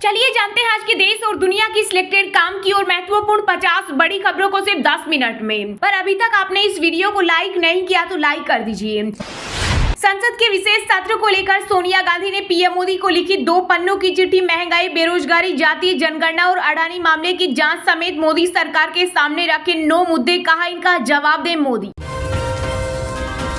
चलिए जानते हैं आज के देश और दुनिया की सिलेक्टेड काम की और महत्वपूर्ण 50 बड़ी खबरों को सिर्फ 10 मिनट में। पर अभी तक आपने इस वीडियो को लाइक नहीं किया तो लाइक कर दीजिए। संसद के विशेष सत्र को लेकर सोनिया गांधी ने पीएम मोदी को लिखी 2 पन्नों की चिट्ठी महंगाई, बेरोजगारी, जातीय जनगणना और अडानी मामले की जांच समेत मोदी सरकार के सामने रखे 9 मुद्दे, कहा इनका जवाब दे मोदी।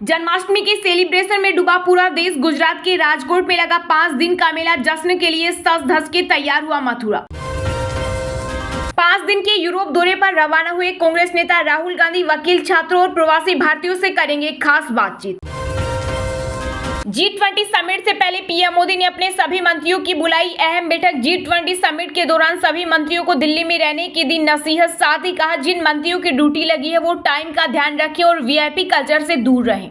जन्माष्टमी के सेलिब्रेशन में डूबा पूरा देश, गुजरात के राजकोट में लगा 5 दिन का मेला, जश्न के लिए सज धज के तैयार हुआ मथुरा। 5 दिन के यूरोप दौरे पर रवाना हुए कांग्रेस नेता राहुल गांधी वकील, छात्रों और प्रवासी भारतीयों से करेंगे खास बातचीत। G20 समिट से पहले पीएम मोदी ने अपने सभी मंत्रियों की बुलाई अहम बैठक। G20 समिट के दौरान सभी मंत्रियों को दिल्ली में रहने की दी नसीहत, साथ ही कहा जिन मंत्रियों की ड्यूटी लगी है वो टाइम का ध्यान रखें और वीआईपी कल्चर से दूर रहें।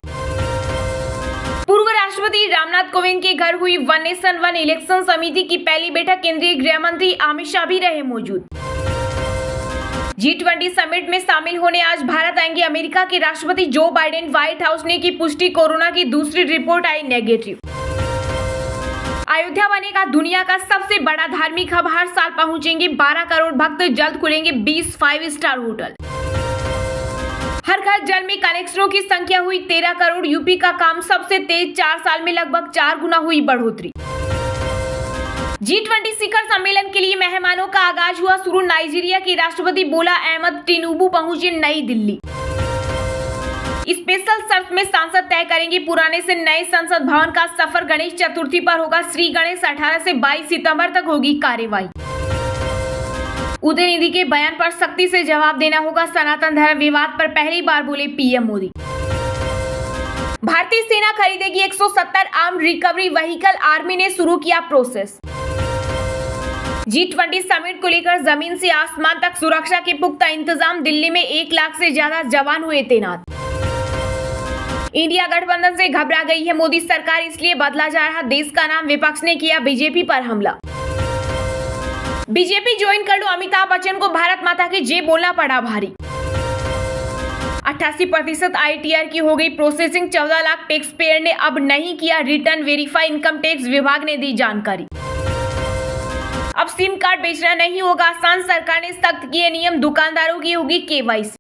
पूर्व राष्ट्रपति रामनाथ कोविंद के घर हुई वन नेशन वन इलेक्शन समिति की पहली बैठक, केंद्रीय गृह मंत्री अमित शाह भी रहे मौजूद। G20 समिट में शामिल होने आज भारत आएंगे अमेरिका के राष्ट्रपति जो बाइडेन। व्हाइट हाउस ने की पुष्टि, कोरोना की दूसरी रिपोर्ट आई नेगेटिव। अयोध्या बनेगा दुनिया का सबसे बड़ा धार्मिक हब, हर साल पहुंचेंगे 12 करोड़ भक्त, जल्द खुलेंगे 20 5 स्टार होटल। हर घर जल में कनेक्शनों की संख्या हुई 13 करोड़, यूपी का काम सबसे तेज, 4 साल में लगभग 4 गुना हुई बढ़ोतरी। G20 शिखर सम्मेलन के लिए मेहमानों का आगाज हुआ शुरू, नाइजीरिया के राष्ट्रपति बोला अहमद टिनुबू पहुंचे नई दिल्ली। स्पेशल शर्त में सांसद तय करेंगे पुराने से नए संसद भवन का सफर, गणेश चतुर्थी पर होगा श्री गणेश, 18 से 22 सितंबर तक होगी कार्यवाही। उदयनिधि के बयान पर सख्ती से जवाब देना होगा, सनातन धर्म विवाद पर पहली बार बोले पीएम मोदी। भारतीय सेना खरीदेगी 170 आर्म रिकवरी व्हीकल, आर्मी ने शुरू किया प्रोसेस। G20 समिट को लेकर जमीन से आसमान तक सुरक्षा के पुख्ता इंतजाम, दिल्ली में 1 लाख से ज्यादा जवान हुए तैनात। इंडिया गठबंधन से घबरा गई है मोदी सरकार, इसलिए बदला जा रहा देश का नाम, विपक्ष ने किया बीजेपी पर हमला। बीजेपी ज्वाइन कर लो, अमिताभ बच्चन को भारत माता की जय बोलना पड़ा भारी। 88% आईटीआर की हो गई प्रोसेसिंग, 14 लाख टैक्स पेयर ने अब नहीं किया रिटर्न वेरीफाई, इनकम टैक्स विभाग ने दी जानकारी। अब सिम कार्ड बेचना नहीं होगा आसान, सरकार ने सख्त किए नियम, दुकानदारों की होगी केवाईसी।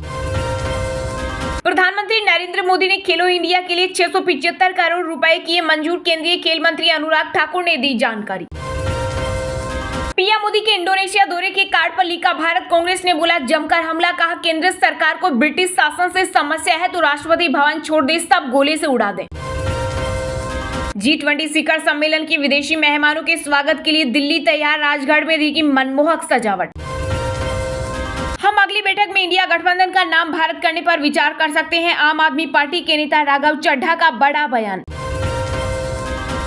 प्रधानमंत्री नरेंद्र मोदी ने खेलो इंडिया के लिए 675 करोड़ रुपए किए मंजूर, केंद्रीय खेल मंत्री अनुराग ठाकुर ने दी जानकारी। पीएम मोदी के इंडोनेशिया दौरे के कार्ड पर लिखा भारत, कांग्रेस ने बोला जमकर हमला, कहा केंद्र सरकार को ब्रिटिश शासन से समस्या है तो राष्ट्रपति भवन छोड़ दे, सब गोले से उड़ा दे। G20 शिखर सम्मेलन के विदेशी मेहमानों के स्वागत के लिए दिल्ली तैयार, राजघाट में दी की मनमोहक सजावट। हम अगली बैठक में इंडिया गठबंधन का नाम भारत करने पर विचार कर सकते हैं, आम आदमी पार्टी के नेता राघव चड्ढा का बड़ा बयान।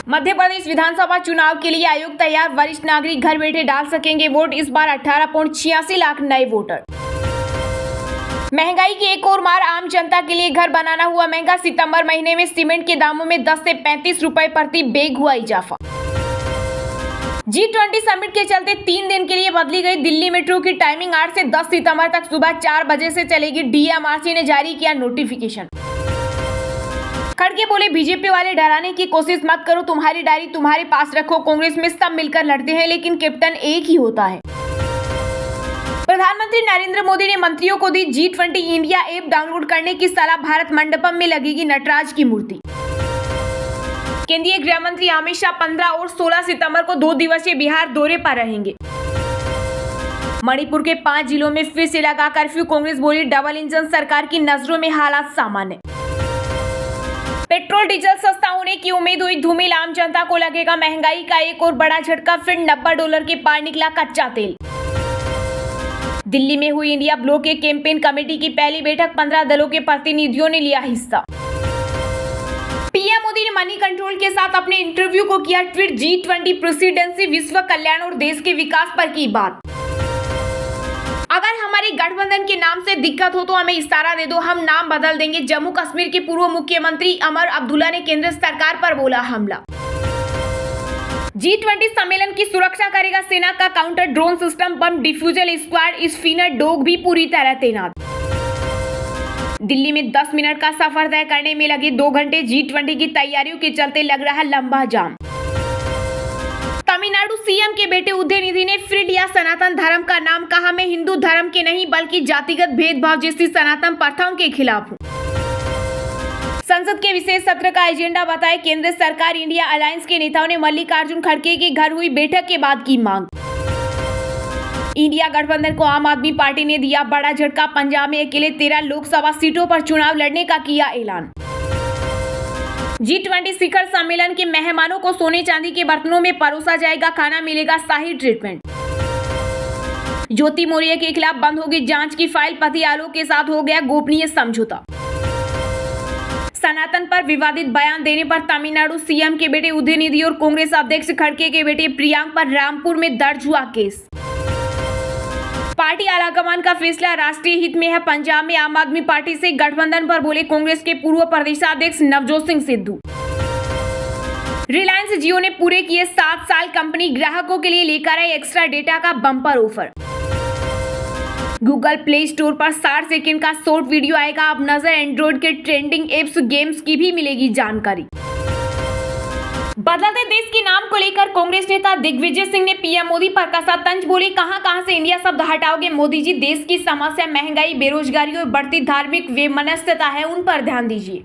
मध्य प्रदेश विधानसभा चुनाव के लिए आयोग तैयार, वरिष्ठ नागरिक घर बैठे डाल सकेंगे वोट, इस बार 18.86 लाख नए वोटर। महंगाई की एक और मार, आम जनता के लिए घर बनाना हुआ महंगा, सितंबर महीने में सीमेंट के दामों में 10 से 35 रुपए प्रति बैग हुआ इजाफा। G20 समिट के चलते 3 दिन के लिए बदली गई दिल्ली मेट्रो की टाइमिंग, 8 से 10 सितंबर तक सुबह 4 बजे से चलेगी, डीएमआरसी ने जारी किया नोटिफिकेशन। खड़गे बोले बीजेपी वाले डराने की कोशिश मत करो, तुम्हारी डायरी तुम्हारे पास रखो, कांग्रेस में सब मिलकर लड़ते हैं लेकिन कैप्टन एक ही होता है। प्रधानमंत्री नरेंद्र मोदी ने मंत्रियों को दी G20 इंडिया ऐप डाउनलोड करने की सलाह, भारत मंडपम में लगेगी नटराज की मूर्ति। केंद्रीय गृह मंत्री अमित शाह 15 और 16 सितंबर को 2 दिवसीय बिहार दौरे पर रहेंगे। मणिपुर के 5 जिलों में फिर से लगा कर्फ्यू, कांग्रेस बोली डबल इंजन सरकार की नजरों में हालात सामान्य। पेट्रोल डीजल सस्ता होने की उम्मीद हुई धूमिल, आम जनता को लगेगा महंगाई का एक और बड़ा झटका, फिर $90 के पार निकला कच्चा तेल। दिल्ली में हुई इंडिया ब्लॉक के कैंपेन कमेटी की पहली बैठक, 15 दलों के प्रतिनिधियों ने लिया हिस्सा। पीएम मोदी ने मनी कंट्रोल के साथ अपने इंटरव्यू को किया ट्वीट, G20 प्रेसिडेंसी, विश्व कल्याण और देश के विकास पर की बात। अगर हमारे गठबंधन के नाम से दिक्कत हो तो हमें इशारा दे दो, हम नाम बदल देंगे। जम्मू कश्मीर के पूर्व मुख्यमंत्री अमर अब्दुल्ला ने केंद्र सरकार पर बोला हमला। G20 सम्मेलन की सुरक्षा करेगा सेना का काउंटर ड्रोन सिस्टम, बम डिफ्यूजल स्क्वाड, स्पिनर डॉग भी पूरी तरह तैनात। दिल्ली में 10 मिनट का सफर तय करने में लगे 2 घंटे, G20 की तैयारियों के चलते लग रहा लंबा जाम। तमिलनाडु सीएम के बेटे उदयनिधि ने फिर लिया सनातन धर्म का नाम, कहा मैं हिंदू धर्म के नहीं बल्कि जातिगत भेदभाव जैसी सनातन प्रथाओं के खिलाफ हूँ। संसद के विशेष सत्र का एजेंडा बताए केंद्र सरकार। इंडिया अलायंस के नेताओं ने मल्लिकार्जुन खड़गे के घर हुई बैठक के बाद की मांग। इंडिया गठबंधन को आम आदमी पार्टी ने दिया बड़ा झटका, पंजाब में अकेले 13 लोकसभा सीटों पर चुनाव लड़ने का किया ऐलान। G20 शिखर सम्मेलन के मेहमानों को सोने चांदी के बर्तनों में परोसा जाएगा खाना, मिलेगा शाही ट्रीटमेंट। ज्योति मौर्य के खिलाफ बंद होगी जांच की फाइल, पति आलोक के साथ हो गया गोपनीय समझौता। सनातन पर विवादित बयान देने पर तमिलनाडु सीएम के बेटे उदयनिधि और कांग्रेस अध्यक्ष खड़गे के बेटे प्रियांक पर रामपुर में दर्ज हुआ केस। पार्टी आलाकमान का फैसला राष्ट्रीय हित में है। पंजाब में आम आदमी पार्टी से गठबंधन पर बोले कांग्रेस के पूर्व प्रदेशाध्यक्ष नवजोत सिंह सिद्धू। रिलायंस जियो ने पूरे किए 7 साल, कंपनी ग्राहकों के लिए लेकर आई एक्स्ट्रा डेटा का bumper offer. Google play store पर 60 सेकंड का शॉर्ट वीडियो आएगा अब नजर, एंड्रॉइड के ट्रेंडिंग एप्स गेम्स की भी मिलेगी जानकारी। बदलते देश के नाम को लेकर कांग्रेस नेता दिग्विजय सिंह ने पीएम मोदी पर कसा तंज, बोले कहां से इंडिया शब्द हटाओगे मोदी जी, देश की समस्या महंगाई, बेरोजगारी और बढ़ती धार्मिक वैमनस्यता है, उन पर ध्यान दीजिए।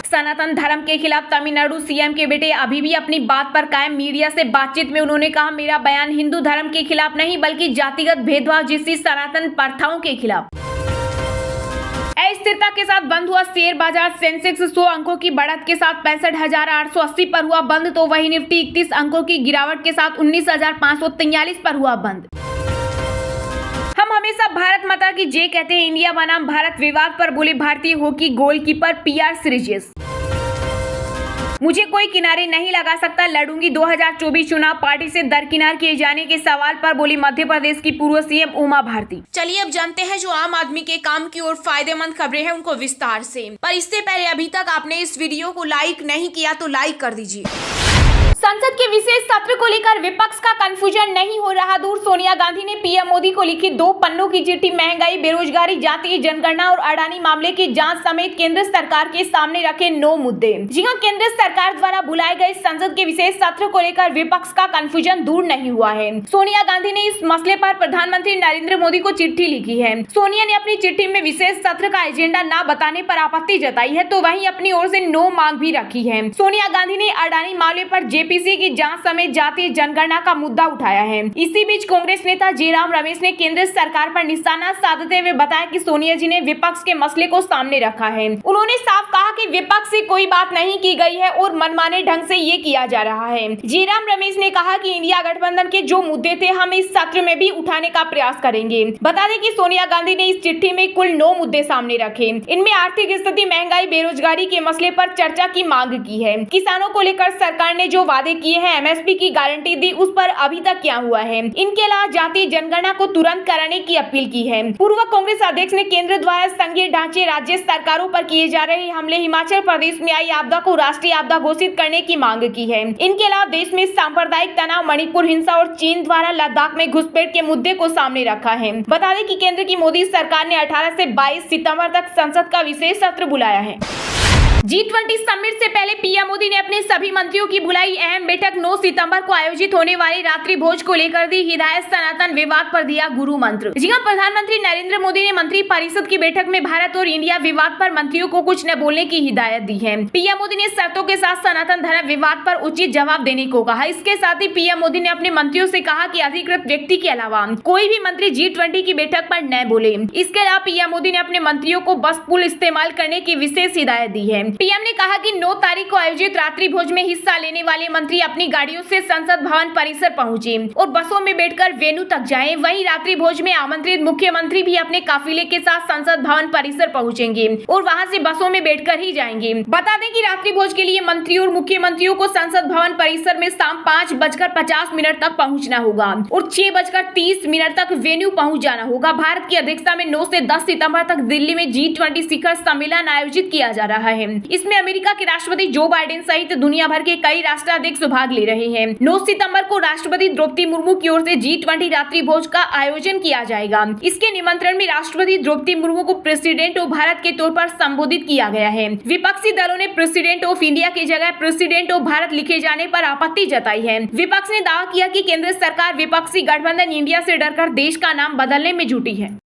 सनातन धर्म के खिलाफ तमिलनाडु सीएम के बेटे अभी भी अपनी बात पर कायम। मीडिया से बातचीत में उन्होंने कहा मेरा बयान हिंदू धर्म के खिलाफ नहीं बल्कि जातिगत भेदभाव जैसी सनातन प्रथाओं के खिलाफ। अस्थिरता के साथ बंद हुआ शेयर बाजार, सेंसेक्स 100 अंकों की बढ़त के साथ 65,880 पर हुआ बंद, तो वही निफ्टी 31 अंकों की गिरावट के साथ 19,543 पर हुआ बंद। हम हमेशा भारत माता की जय कहते हैं, इंडिया बनाम भारत विवाद पर बोले भारतीय हॉकी गोलकीपर पीआर श्रीजेश। मुझे कोई किनारे नहीं लगा सकता, लड़ूंगी 2024 चुनाव, पार्टी से दरकिनार किए जाने के सवाल पर बोली मध्य प्रदेश की पूर्व सीएम उमा भारती। चलिए अब जानते हैं जो आम आदमी के काम की और फायदेमंद खबरें हैं उनको विस्तार से। पर इससे पहले अभी तक आपने इस वीडियो को लाइक नहीं किया तो लाइक कर दीजिए। संसद के विशेष सत्र को लेकर विपक्ष का कंफ्यूजन नहीं हो रहा दूर। सोनिया गांधी ने पीएम मोदी को लिखी 2 पन्नों की चिट्ठी, महंगाई, बेरोजगारी, जातीय जनगणना और अडानी मामले की जांच समेत केंद्र सरकार के सामने रखे 9 मुद्दे। जी हां, केंद्र सरकार द्वारा बुलाए गए संसद के विशेष सत्र को लेकर विपक्ष का कंफ्यूजन दूर नहीं हुआ है। सोनिया गांधी ने इस मसले पर प्रधानमंत्री नरेंद्र मोदी को चिट्ठी लिखी है। सोनिया ने अपनी चिट्ठी में विशेष सत्र का एजेंडा न बताने पर आपत्ति जताई है, तो वहीं अपनी ओर से 9 मांग भी रखी है। सोनिया गांधी ने अडानी मामले पर जेपीसी की जांच समेत जातीय जनगणना का मुद्दा उठाया है। इसी बीच कांग्रेस नेता जयराम रमेश ने केंद्र सरकार पर निशाना साधते हुए बताया कि सोनिया जी ने विपक्ष के मसले को सामने रखा है। उन्होंने साफ कहा कि विपक्ष से कोई बात नहीं की गई है और मनमाने ढंग से ये किया जा रहा है। जयराम रमेश ने कहा कि इंडिया गठबंधन के जो मुद्दे थे हम इस सत्र में भी उठाने का प्रयास करेंगे। बता दें कि सोनिया गांधी ने इस चिट्ठी में कुल 9 मुद्दे सामने रखे। इनमें आर्थिक स्थिति, महंगाई, बेरोजगारी के मसले पर चर्चा की मांग की है। किसानों को लेकर सरकार ने जो वादे किए हैं, एमएसपी की गारंटी दी, उस पर अभी तक क्या हुआ है। इनके अलावा जातीय जनगणना को तुरंत कराने की अपील की है। पूर्व कांग्रेस अध्यक्ष ने केंद्र द्वारा संघीय ढांचे, राज्य सरकारों पर किए जा रहे हमले, हिमाचल प्रदेश में आई आपदा को राष्ट्रीय आपदा घोषित करने की मांग की है। इनके अलावा देश में सांप्रदायिक तनाव, मणिपुर हिंसा और चीन द्वारा लद्दाख में घुसपैठ के मुद्दे को सामने रखा है। बता दें कि केंद्र की मोदी सरकार ने 18 से 22 सितंबर तक संसद का विशेष सत्र बुलाया है। G20 समिट से पहले पीएम मोदी ने अपने सभी मंत्रियों की बुलाई अहम बैठक। 9 सितंबर को आयोजित होने वाली रात्रि भोज को लेकर दी हिदायत, सनातन विवाद पर दिया गुरु मंत्र। जी हां, प्रधानमंत्री नरेंद्र मोदी ने मंत्री परिषद की बैठक में भारत और इंडिया विवाद पर मंत्रियों को कुछ न बोलने की हिदायत दी है। पीएम मोदी ने शर्तों के साथ सनातन धर्म विवाद पर उचित जवाब देने को कहा। इसके साथ ही पीएम मोदी ने अपने मंत्रियों से कहा कि अधिकृत व्यक्ति के अलावा कोई भी मंत्री G20 की बैठक पर न बोले। इसके अलावा पीएम मोदी ने अपने मंत्रियों को बस पुल इस्तेमाल करने की विशेष हिदायत दी है। पीएम ने कहा कि 9 तारीख को आयोजित रात्रि भोज में हिस्सा लेने वाले मंत्री अपनी गाड़ियों से संसद भवन परिसर पहुंचे और बसों में बैठकर वेन्यू तक जाएं। वहीं रात्रि भोज में आमंत्रित मुख्यमंत्री भी अपने काफिले के साथ संसद भवन परिसर पहुंचेंगे और वहां से बसों में बैठकर ही जाएंगे। बता दें कि रात्रि भोज के लिए मंत्री और मुख्यमंत्रियों को संसद भवन परिसर में शाम 5:50 तक पहुंचना होगा और 6:30 तक वेन्यू पहुंच जाना होगा। भारत की अध्यक्षता में 9 से 10 सितंबर तक दिल्ली में G20 शिखर सम्मेलन आयोजित किया जा रहा है। इसमें अमेरिका के राष्ट्रपति जो बाइडेन सहित दुनिया भर के कई राष्ट्राध्यक्ष भाग ले रहे हैं। 9 सितंबर को राष्ट्रपति द्रौपदी मुर्मू की ओर से G20 रात्रि भोज का आयोजन किया जाएगा। इसके निमंत्रण में राष्ट्रपति द्रौपदी मुर्मू को प्रेसिडेंट ऑफ भारत के तौर पर संबोधित किया गया है। विपक्षी दलों ने प्रेसिडेंट ऑफ इंडिया की जगह प्रेसिडेंट ऑफ भारत लिखे जाने पर आपत्ति जताई है। विपक्ष ने दावा किया कि केंद्र सरकार विपक्षी गठबंधन इंडिया से डरकर देश का नाम बदलने में जुटी है।